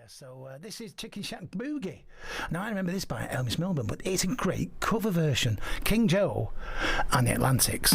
So this is Chicken Shack Boogie. Now I remember this by Elvis Milburn, but it's a great cover version. King Joe and the Atlantics.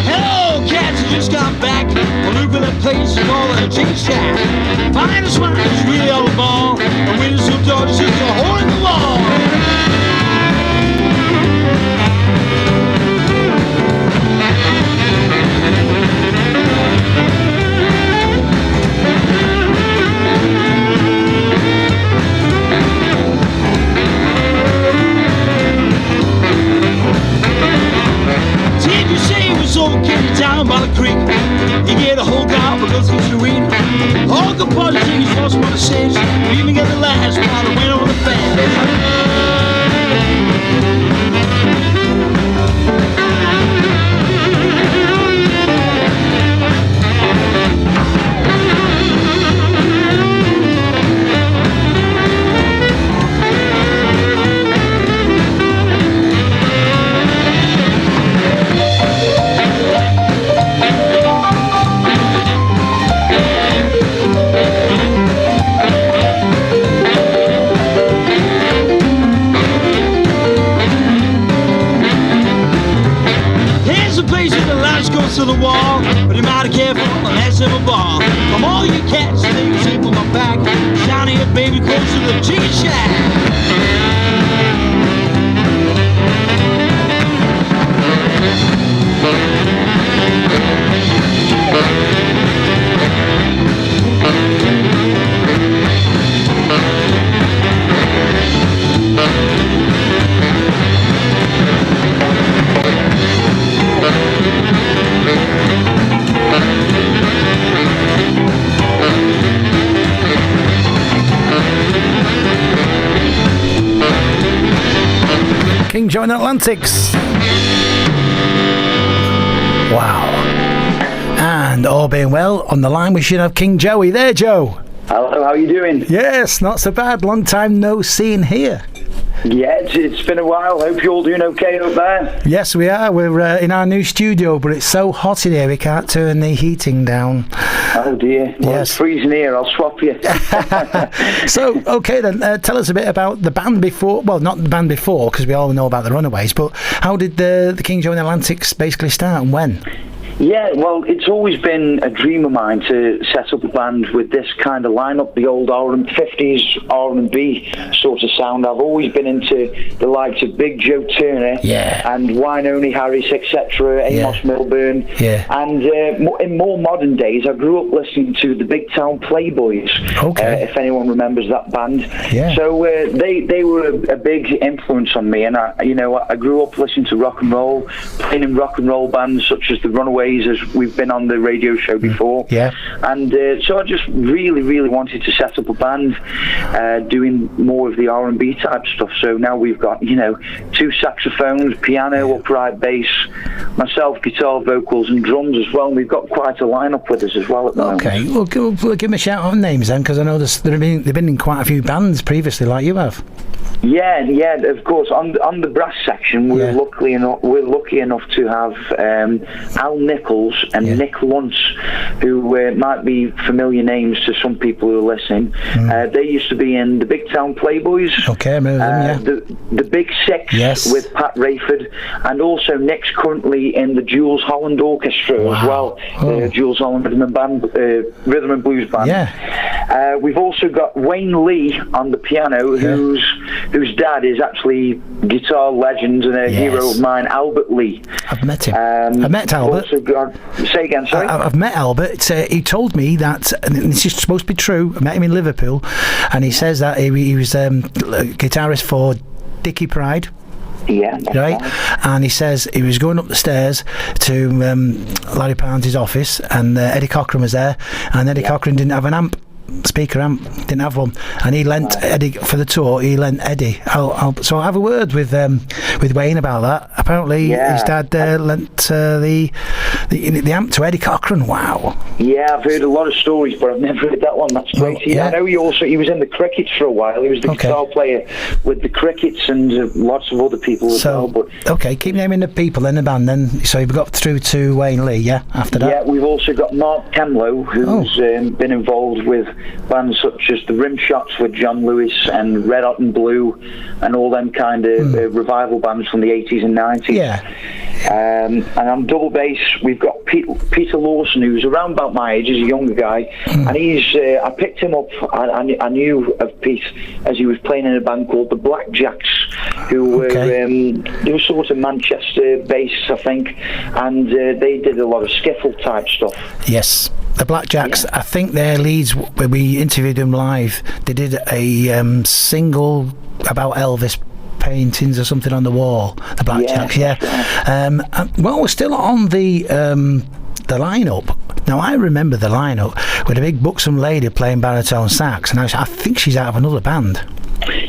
Hello, cats, you just got back. Well, look for that place called a Chicken Shack. Find a smile, it's really all a ball. And when it's so dark, it's just a hole in the wall. Did you say it was okay down by the creek? You get a whole guy because he's your eat. All the party things lost what it says. We even get the last while it went over the fence. To the wall, but you might have careful and let's have a ball. From all you cats, they sleep on my back. Shiny a baby close to the Chicken Shack. King Joe and Atlantics. Wow. And all being well, on the line we should have King Joey. There, Joe. Hello, how are you doing? Yes, not so bad. Long time no seen here. Yeah, it's been a while. Hope you're all doing okay up there. Yes, we are. We're in our new studio, but it's so hot in here we can't turn the heating down. Oh dear. Well, yes. It's freezing here. I'll swap you. So, okay then, tell us a bit about the band before. Well, not the band before, because we all know about the Runaways, but how did the King Joe and the Atlantics basically start and when? Yeah, well, it's always been a dream of mine to set up a band with this kind of lineup, the old 50s R&B sort of sound. I've always been into the likes of Big Joe Turner and Wynoni Harris, etc., Amos Milburn. Yeah. And in more modern days, I grew up listening to the Big Town Playboys, if anyone remembers that band. Yeah. So they were a big influence on me, and I grew up listening to rock and roll, playing in rock and roll bands such as the Runaways, as we've been on the radio show before. And so I just really wanted to set up a band doing more of the R&B type stuff. So now we've got 2 saxophones, piano, upright bass, myself, guitar, vocals and drums as well, and we've got quite a lineup with us as well at the moment. Okay, well give them a shout out on names then, because I know they've been in quite a few bands previously like you have. Yeah, of course. On the brass section, we're lucky enough to have Al Nichols and Nick Luntz, who might be familiar names to some people who are listening. They used to be in the Big Town Playboys. Okay, I remember them, the Big Six with Pat Rayford, and also Nick's currently in the Jules Holland Orchestra as well. The Jules Holland Rhythm and Blues Band. Yeah. We've also got Wayne Lee on the piano, whose dad is actually guitar legend and a hero of mine, Albert Lee. I've met him. I've met Albert. Say again, sorry? I've met Albert. He told me that, and this is supposed to be true, I met him in Liverpool, and he says that he was guitarist for Dickie Pride. Yeah, right. And he says he was going up the stairs to Larry Parnes' office, and Eddie Cochran was there, and Eddie Cochran didn't have an speaker amp, didn't have one, and he lent Eddie for the tour. He lent Eddie. So I'll have a word with Wayne about that. Apparently his dad lent the the amp to Eddie Cochran. Wow. Yeah, I've heard a lot of stories, but I've never heard that one. That's great. I know he was in the Crickets for a while. He was the guitar player with the Crickets and lots of other people as well. But keep naming the people in the band then. So you've got through to Wayne Lee, after that? Yeah, we've also got Mark Kemlow, who's been involved with bands such as the Rim Shots with John Lewis and Red Hot and Blue and all them kind of revival bands from the 80s and 90s. Yeah. And on double bass, we've got Peter Lawson, who's around about my age, he's a younger guy, and I picked him up. I knew of Pete as he was playing in a band called the Blackjacks, who were they were sort of Manchester based, I think, and they did a lot of skiffle type stuff. Yes. The Blackjacks, I think their leads, when we interviewed them live, they did a single about Elvis paintings or something on the wall. The Blackjacks, well, we're still on the lineup. Now, I remember the lineup with a big buxom lady playing baritone sax, and I think she's out of another band.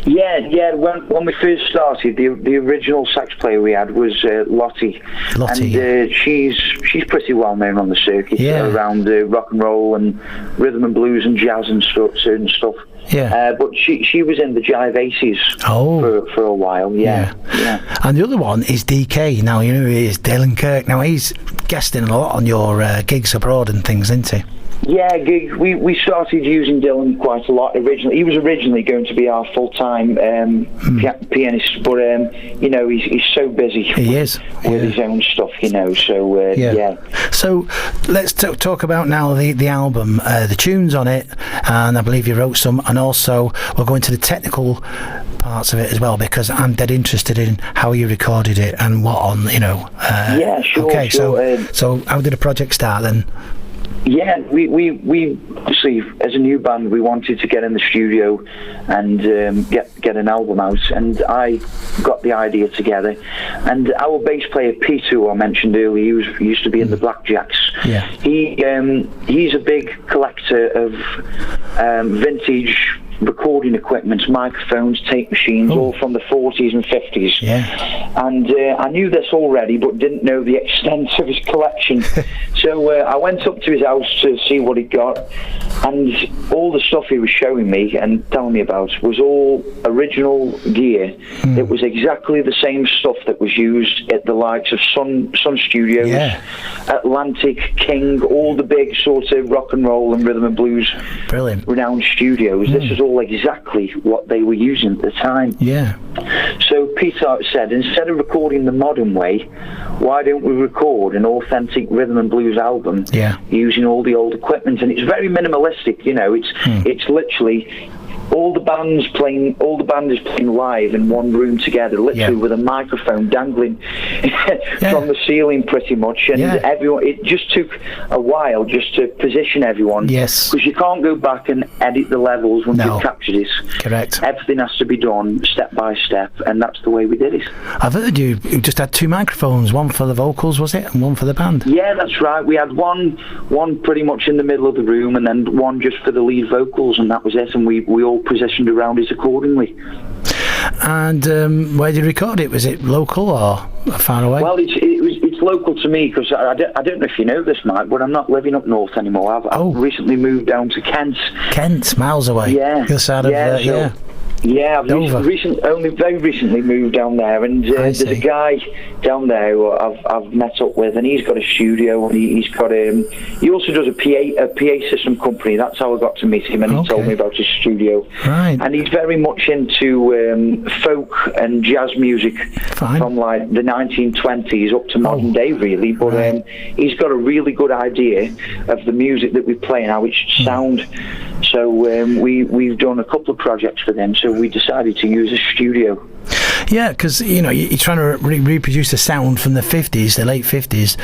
Yeah. When we first started, the original sax player we had was Lottie, and she's pretty well known on the circuit around rock and roll and rhythm and blues and jazz and stuff. Yeah. But she was in the Jive Aces for a while. Yeah. And the other one is DK. Now, you know who he is, Dylan Kirk. Now, he's guesting a lot on your gigs abroad and things, isn't he? Yeah, we started using Dylan quite a lot originally. He was originally going to be our full-time pianist, but you know, he's so busy with his own stuff, you know. So So let's talk about now the album, the tunes on it, and I believe you wrote some, and also we'll go into the technical parts of it as well, because I'm dead interested in how you recorded it and what on, you know. Sure. Okay, so how did the project start then? Yeah, we obviously, as a new band, we wanted to get in the studio and get an album out, and I got the idea together. And our bass player Pete, who I mentioned earlier, he used to be in the Blackjacks. Yeah, he's a big collector of vintage recording equipment, microphones, tape machines, all from the 40s and 50s. Yeah. And I knew this already, but didn't know the extent of his collection. So I went up to his house to see what he'd got, and all the stuff he was showing me and telling me about was all original gear. It was exactly the same stuff that was used at the likes of Sun Studios, Atlantic, King, all the big sort of rock and roll and rhythm and blues renowned studios. This is all exactly what they were using at the time. Yeah. So Peter said, instead of recording the modern way, why don't we record an authentic rhythm and blues album using all the old equipment? And it's very minimalistic, you know. It's literally all the band is playing live in one room together, literally with a microphone dangling from the ceiling, pretty much. And everyone, it just took a while just to position everyone. Yes, because you can't go back and edit the levels once you've captured it. Correct. Everything has to be done step by step, and that's the way we did it. I've heard you just had two microphones, one for the vocals, was it, and one for the band? Yeah, that's right. We had one pretty much in the middle of the room, and then one just for the lead vocals, and that was it. And we all positioned around it accordingly. And where did you record it? Was it local or far away? Well, it's local to me, because I don't know if you know this, Mike, but I'm not living up north anymore. I've recently moved down to Kent. Kent, miles away. Yeah. The other side of Yeah, I've only very recently moved down there, and there's a guy down there who I've met up with, and he's got a studio, and he's got he also does a PA system company. That's how I got to meet him, and he told me about his studio. Right. And he's very much into folk and jazz music from like the 1920s up to modern day, really. But he's got a really good idea of the music that we play and how it should sound. So we've done a couple of projects with him, so we decided to use a studio. Yeah, because, you know, you're trying to reproduce the sound from the 50s, the late 50s,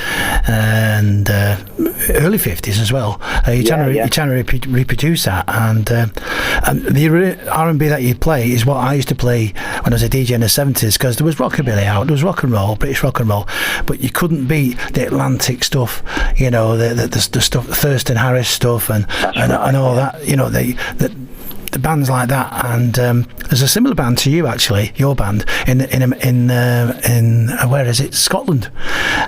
and early 50s as well. You're trying to reproduce that, and the R&B that you play is what I used to play when I was a DJ in the 70s, because there was rockabilly out, there was rock and roll, British rock and roll, but you couldn't beat the Atlantic stuff, you know, the stuff, Thurston Harris stuff, and all that, you know, bands like that, and there's a similar band to you actually, your band in where is it, Scotland,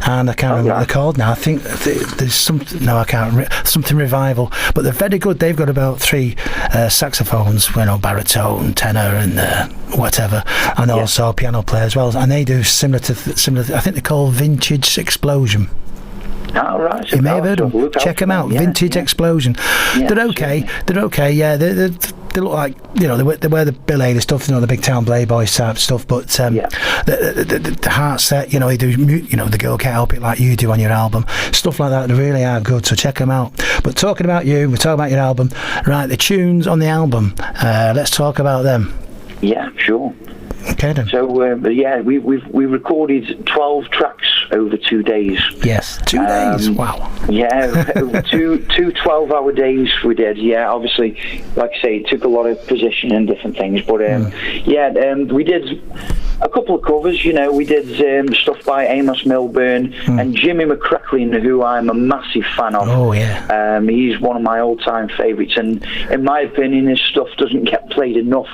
and I can't remember what they're called now. I think there's something. No, I can't. Something Revival, but they're very good. They've got about 3 saxophones, baritone, tenor, and whatever, and also piano player as well. And they do similar. I think they're called Vintage Explosion. Oh, right. You may have heard them. Check them out. Vintage Explosion. Yeah, they're okay. They're okay. Yeah, they look like, they wear the Bill Haley stuff, the big town playboy type stuff. But the heart set, they do, the Girl Can't Help It like you do on your album, stuff like that. They really are good. So check them out. But talking about you, we're talking about your album, right? The tunes on the album. Let's talk about them. Yeah, sure. Okay then. So we recorded 12 tracks over 2 days. Yes, 2 days. Wow. Yeah, two 12-hour days we did. Yeah, obviously, like I say, it took a lot of position and different things. But we did a couple of covers. We did stuff by Amos Milburn and Jimmy McCracklin, who I'm a massive fan of. Oh yeah. He's one of my all-time favourites, and in my opinion, his stuff doesn't get played enough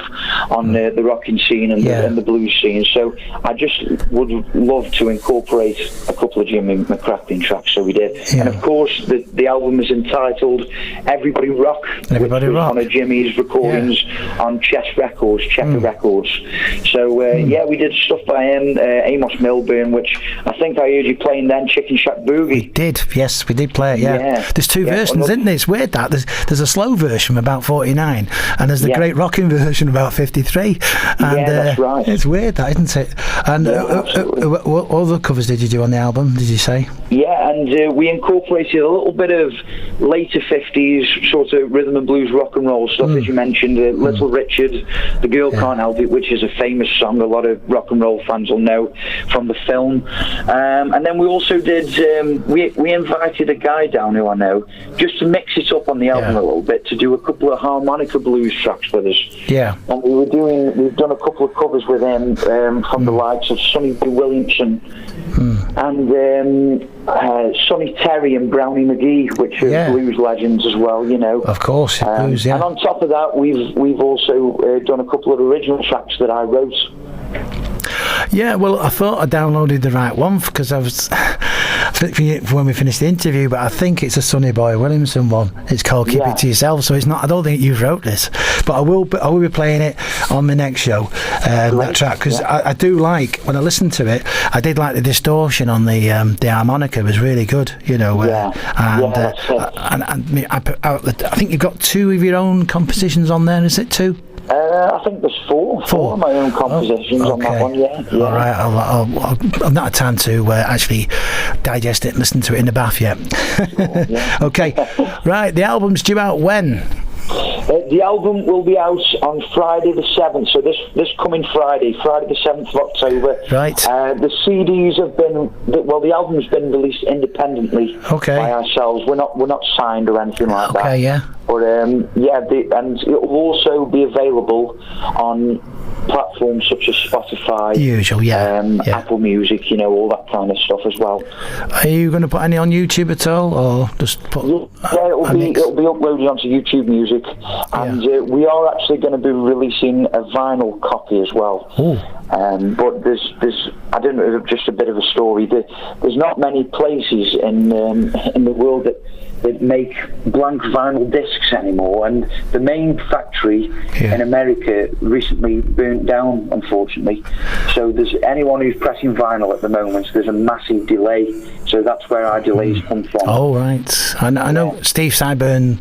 on the rocking scene and the blues scene. So I just would love to incorporate a couple of Jimmy McCracklin tracks. So we did, and of course the album is entitled Everybody Rock. Everybody Rock. One of Jimmy's recordings on Checker Records. So we did stuff by Amos Milburn, which I think I heard you playing then, Chicken Shack Boogie. We did, yes, we did play it. Yeah. There's 2 versions, isn't there? It's weird that there's a slow version about 49, and there's the great rocking version about 53. And that's right. It's weird, that, isn't it? And what other covers did you do on the album, did you say? Yeah, and we incorporated a little bit of later 50s sort of rhythm and blues rock and roll stuff, as you mentioned. Little Richard, The Girl Can't Help It, which is a famous song a lot of rock and roll fans will know from the film. And then we also did, we invited a guy down who I know, just to mix it up on the album a little bit, to do a couple of harmonica blues tracks with us. Yeah. And we've done a couple of covers with him from the likes of Sonny B. Williamson and Sonny Terry and Brownie McGee, which are blues legends as well, Of course, blues, And on top of that, we've also done a couple of original tracks that I wrote. Yeah, well, I thought I downloaded the right one because I was flipping it when we finished the interview, but I think it's a Sonny Boy Williamson one. It's called Keep It To Yourself, so it's not. I don't think you wrote this, but I will be playing it on the next show. That track, because I do like, when I listened to it, I did like the distortion on the harmonica was really good. I think you've got 2 of your own compositions on there. Is it 2? I think there's 4 of my own compositions on that one, All right, I've not had time to actually digest it and listen to it in the bath yet. Okay, right, the album's due out when? The album will be out on Friday the 7th, so this coming Friday the 7th of October. Right. The CDs have been, the album's been released independently by ourselves. We're not signed or anything like that. Okay, yeah. But and it will also be available on platforms such as Spotify, Apple Music, all that kind of stuff as well. Are you going to put any on YouTube at all, or just put? It'll be uploaded onto YouTube Music, and we are actually going to be releasing a vinyl copy as well. But there's I don't know, just a bit of a story. There's not many places in the world that make blank vinyl discs anymore, and the main factory in America recently burnt down, unfortunately. So there's anyone who's pressing vinyl at the moment, there's a massive delay. So that's where our delays come from. Oh, right. I know Steve Sideburn,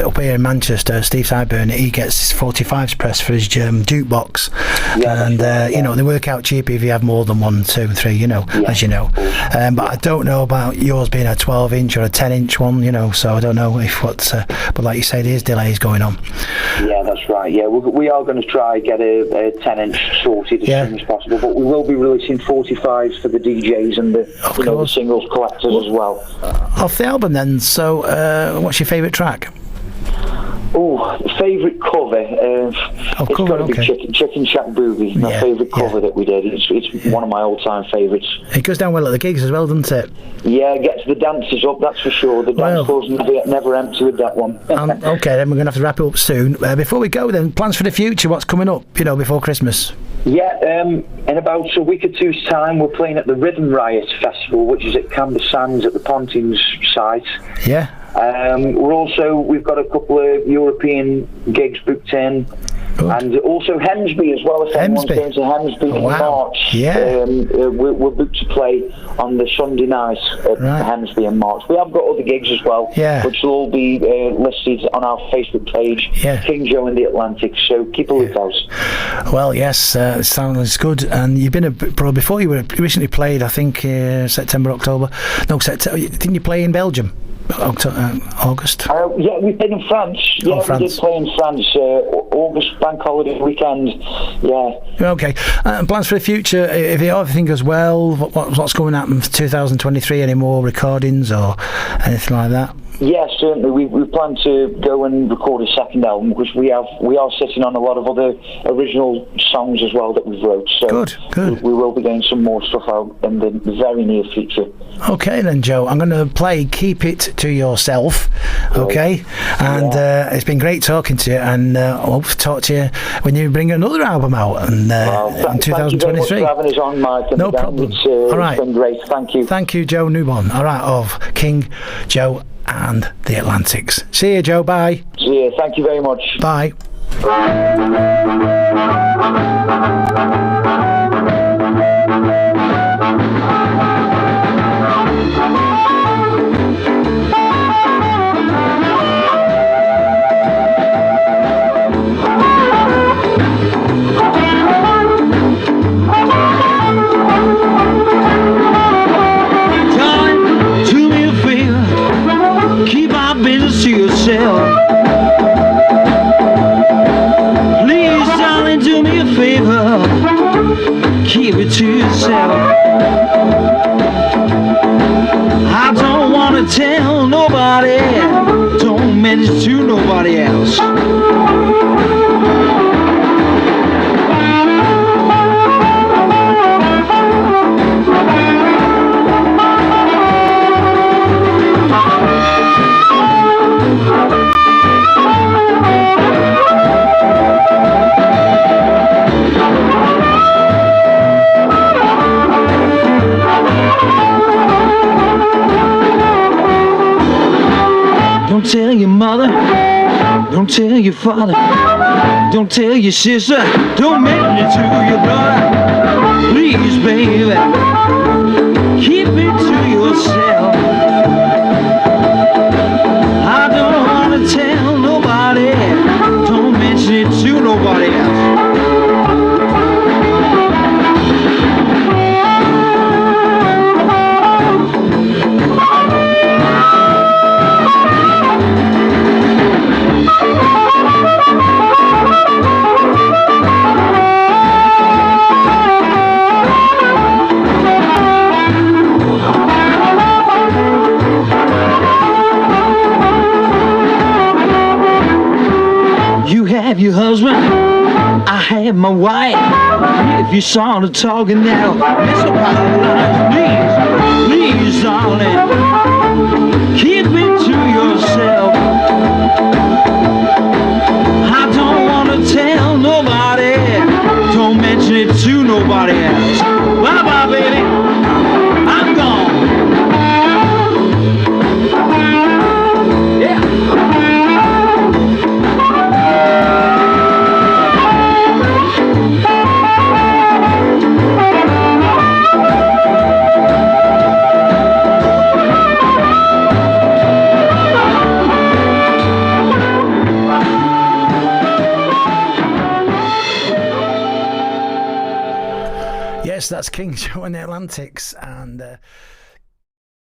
up here in Manchester, Steve Sideburn, he gets 45s pressed for his jukebox. And they work out cheaper if you have more than 1, 2, 3, as you know. But I don't know about yours being a 12-inch or a 10-inch one, so I don't know if but like you say, there's delays going on. Yeah, that's right. Yeah, we are going to try get a 10-inch sorted as soon as possible, but we will be releasing 45s for the DJs and the singles collectors as well. Off the album then, so what's your favourite track? Oh, Favourite cover? It's cover, got to be okay. Chicken Shack Boogie, my favourite cover that we did. It's one of my all-time favourites. It goes down well at the gigs as well, doesn't it? Yeah, it gets the dancers up, that's for sure. The dance floor's never empty with that one. Okay, then we're going to have to wrap it up soon. Before we go then, plans for the future, what's coming up, before Christmas? Yeah, in about a week or two's time, we're playing at the Rhythm Riot Festival, which is at Camber Sands at the Pontins site. Yeah. We've got a couple of European gigs booked in. Good. And also Hemsby as well. If anyone's going to Hemsby in March, we're booked to play on the Sunday night at Hemsby in March. We have got other gigs as well, which will all be listed on our Facebook page, King Joe and the Atlantics. So keep a lookout. Well, yes, sounds good. And you've been a pro before. You recently played, I think, September, October. No, didn't you play in Belgium? August? Yeah, we played in France. Yeah, France. We did play in France. August bank holiday weekend. Yeah. Okay. And plans for the future? If everything goes well, what's going to happen for 2023? Any more recordings or anything like that? Yeah, certainly. We plan to go and record a second album because we are sitting on a lot of other original songs as well that we've wrote. So good. We will be getting some more stuff out in the very near future. Okay then, Joe. I'm going to play "Keep It to Yourself." Okay, and it's been great talking to you, and I hope to talk to you when you bring another album out in 2023. Thank you very much for having us on, Mike. No problem. All right. It's been great. Thank you. Thank you, Joe Newbon. All right, of King Joe and the Atlantics. See you, Joe. Bye. See you. Thank you very much. Bye. Business to yourself. Please, darling, do me a favor. Keep it to yourself. I don't want to tell nobody. Don't mention to nobody else. Don't tell your mother, don't tell your father, don't tell your sister, don't mention it to your brother. Please, baby, keep it to yourself. I don't want to tell nobody, don't mention it to nobody else. Have your husband, I have my wife. If you saw her talking now, miss a lines, please, darling, keep it to yourself. I don't want to tell nobody, don't mention it to nobody else. Bye bye, baby, I'm gone. Yeah. That's King Joe and the Atlantics, and